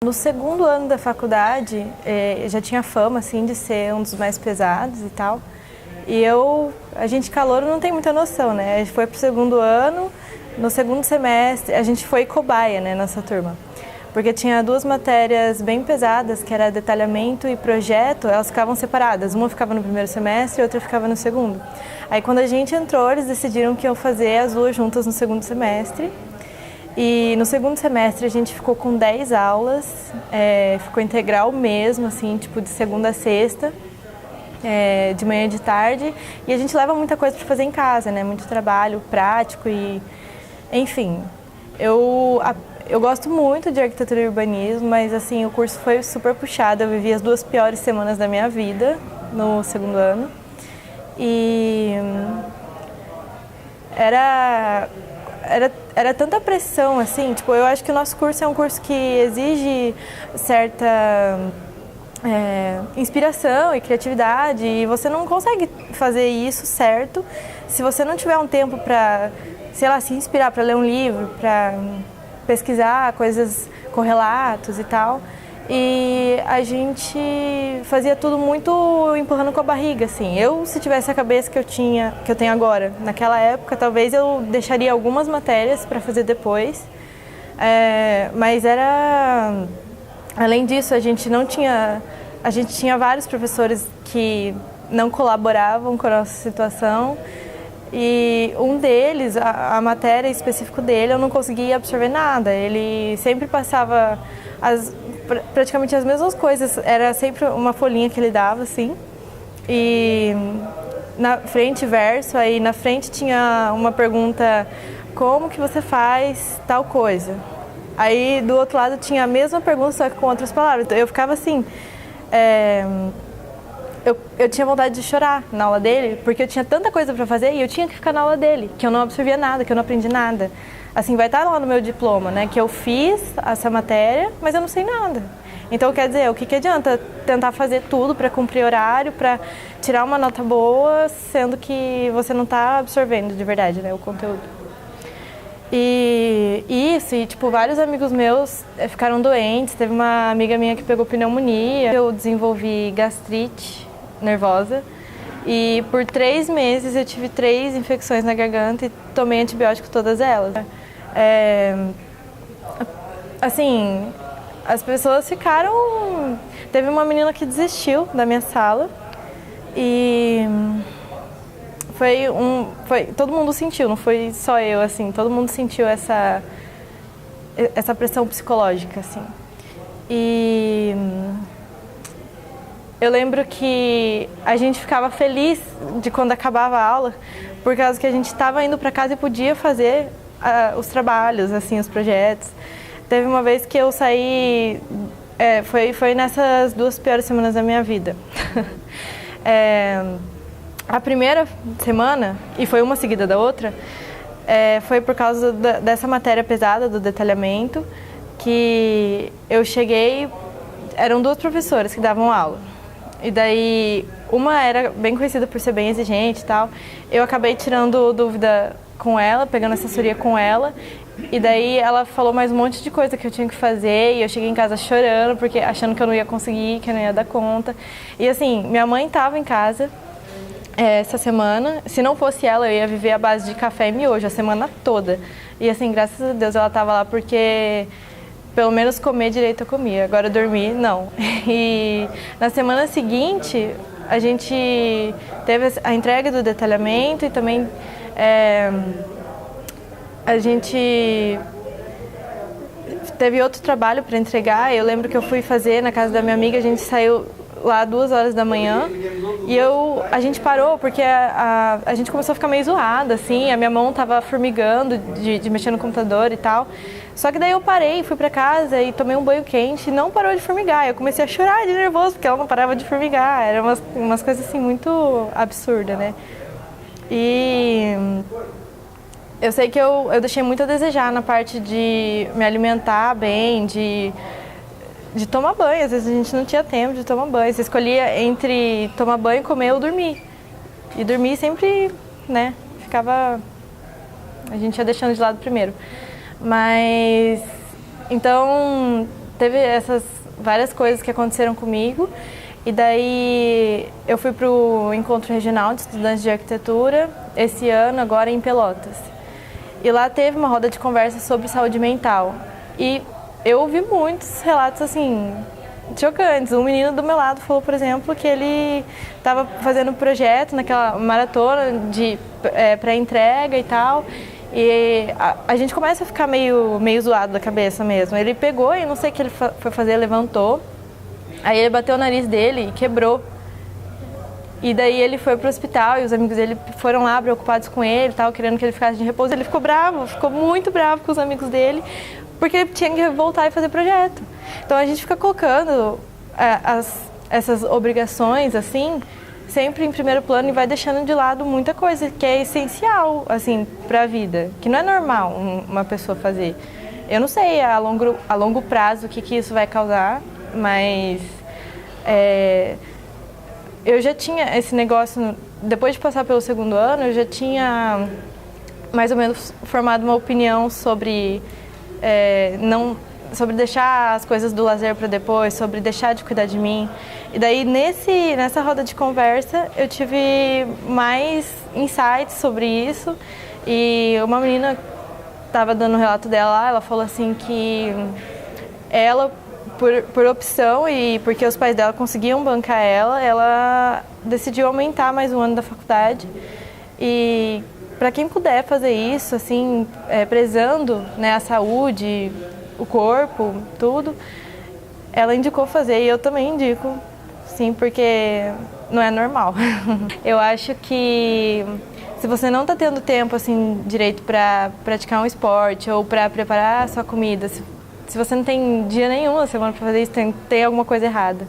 No segundo ano da faculdade, já tinha fama, assim, de ser um dos mais pesados e tal. E a gente calouro não tem muita noção, né? A gente foi pro segundo ano, no segundo semestre, a gente foi cobaia, né, nessa turma. Porque tinha duas matérias bem pesadas, que era detalhamento e projeto, elas ficavam separadas. Uma ficava no primeiro semestre e outra ficava no segundo. Aí quando a gente entrou, eles decidiram que iam fazer as duas juntas no segundo semestre. E no segundo semestre a gente ficou com 10 aulas, ficou integral mesmo, assim, tipo de segunda a sexta, de manhã e de tarde. E a gente leva muita coisa para fazer em casa, né? Muito trabalho prático e, enfim. Eu gosto muito de arquitetura e urbanismo, mas assim, o curso foi super puxado. Eu vivi as duas piores semanas da minha vida no segundo ano. E era tanta pressão, assim, tipo, eu acho que o nosso curso é um curso que exige certa inspiração e criatividade, e você não consegue fazer isso certo se você não tiver um tempo para, sei lá, se inspirar, para ler um livro, para pesquisar coisas, correlatos e tal. E a gente fazia tudo muito empurrando com a barriga, assim. Se tivesse a cabeça que eu tenho agora, naquela época, talvez eu deixaria algumas matérias para fazer depois. Mas além disso, a gente tinha vários professores que não colaboravam com a nossa situação. E um deles, a matéria específica dele, eu não conseguia absorver nada. Ele sempre passava praticamente as mesmas coisas, era sempre uma folhinha que ele dava, assim, e na frente verso, aí na frente tinha uma pergunta: como que você faz tal coisa? Aí do outro lado tinha a mesma pergunta, só que com outras palavras. Então eu ficava assim, eu tinha vontade de chorar na aula dele, porque eu tinha tanta coisa para fazer e eu tinha que ficar na aula dele, que eu não absorvia nada, que eu não aprendi nada. Assim, vai estar lá no meu diploma, né, que eu fiz essa matéria, mas eu não sei nada. Então, quer dizer, o que adianta tentar fazer tudo para cumprir horário, para tirar uma nota boa, sendo que você não está absorvendo de verdade, né, o conteúdo. E tipo, vários amigos meus ficaram doentes. Teve uma amiga minha que pegou pneumonia, eu desenvolvi gastrite nervosa. E por 3 meses eu tive 3 infecções na garganta e tomei antibiótico todas elas. Assim, as pessoas ficaram... Teve uma menina que desistiu da minha sala e todo mundo sentiu, não foi só eu, assim, todo mundo sentiu essa pressão psicológica, assim. E eu lembro que a gente ficava feliz de quando acabava a aula, por causa que a gente estava indo para casa e podia fazer os trabalhos, assim, os projetos. Teve uma vez que eu saí, foi nessas 2 piores semanas da minha vida. A primeira semana, e foi uma seguida da outra, foi por causa dessa matéria pesada do detalhamento, que eu cheguei, eram 2 professoras que davam aula. E daí, uma era bem conhecida por ser bem exigente e tal. Eu acabei tirando dúvida com ela, pegando assessoria com ela. E daí ela falou mais um monte de coisa que eu tinha que fazer. E eu cheguei em casa chorando, porque achando que eu não ia conseguir, que eu não ia dar conta. E assim, minha mãe estava em casa essa semana. Se não fosse ela, eu ia viver à base de café e miojo a semana toda. E assim, graças a Deus ela estava lá, porque pelo menos comer direito eu comia. Agora dormir, não. E na semana seguinte, a gente teve a entrega do detalhamento e também a gente teve outro trabalho para entregar. Eu lembro que eu fui fazer na casa da minha amiga, a gente saiu lá 2 horas da manhã e a gente parou porque a gente começou a ficar meio zoada, assim, a minha mão tava formigando de mexer no computador e tal. Só que daí eu parei, fui pra casa e tomei um banho quente e não parou de formigar. Eu comecei a chorar de nervoso porque ela não parava de formigar. Eram umas coisas assim muito absurdas, né? E eu sei que eu deixei muito a desejar na parte de me alimentar bem, de tomar banho. Às vezes a gente não tinha tempo de tomar banho. Você escolhia entre tomar banho, comer ou dormir. E dormir sempre, né, a gente ia deixando de lado primeiro. Mas, então, teve essas várias coisas que aconteceram comigo. E daí eu fui para o Encontro Regional de Estudantes de Arquitetura esse ano, agora em Pelotas. E lá teve uma roda de conversa sobre saúde mental. E eu ouvi muitos relatos assim chocantes. Um menino do meu lado falou, por exemplo, que ele estava fazendo um projeto naquela maratona de pré-entrega e tal. E a gente começa a ficar meio zoado da cabeça mesmo. Ele pegou e não sei o que ele foi fazer, levantou. Aí ele bateu o nariz dele e quebrou. E daí ele foi pro hospital e os amigos dele foram lá preocupados com ele, tal, querendo que ele ficasse de repouso. Ele ficou bravo, ficou muito bravo com os amigos dele, porque ele tinha que voltar e fazer projeto. Então a gente fica colocando essas obrigações, assim, sempre em primeiro plano e vai deixando de lado muita coisa que é essencial, assim, para a vida, que não é normal uma pessoa fazer. Eu não sei a longo prazo o que isso vai causar, mas eu já tinha esse negócio, depois de passar pelo segundo ano, eu já tinha mais ou menos formado uma opinião sobre sobre deixar as coisas do lazer para depois, sobre deixar de cuidar de mim. E daí nessa roda de conversa eu tive mais insights sobre isso e uma menina estava dando o relato dela lá, ela falou assim que ela, por opção e porque os pais dela conseguiam bancar ela decidiu aumentar mais um ano da faculdade. E para quem puder fazer isso, assim, prezando, né, a saúde, o corpo, tudo, ela indicou fazer e eu também indico, sim, porque não é normal. Eu acho que se você não está tendo tempo assim direito para praticar um esporte ou para preparar a sua comida, se você não tem dia nenhum na semana para fazer isso, tem alguma coisa errada.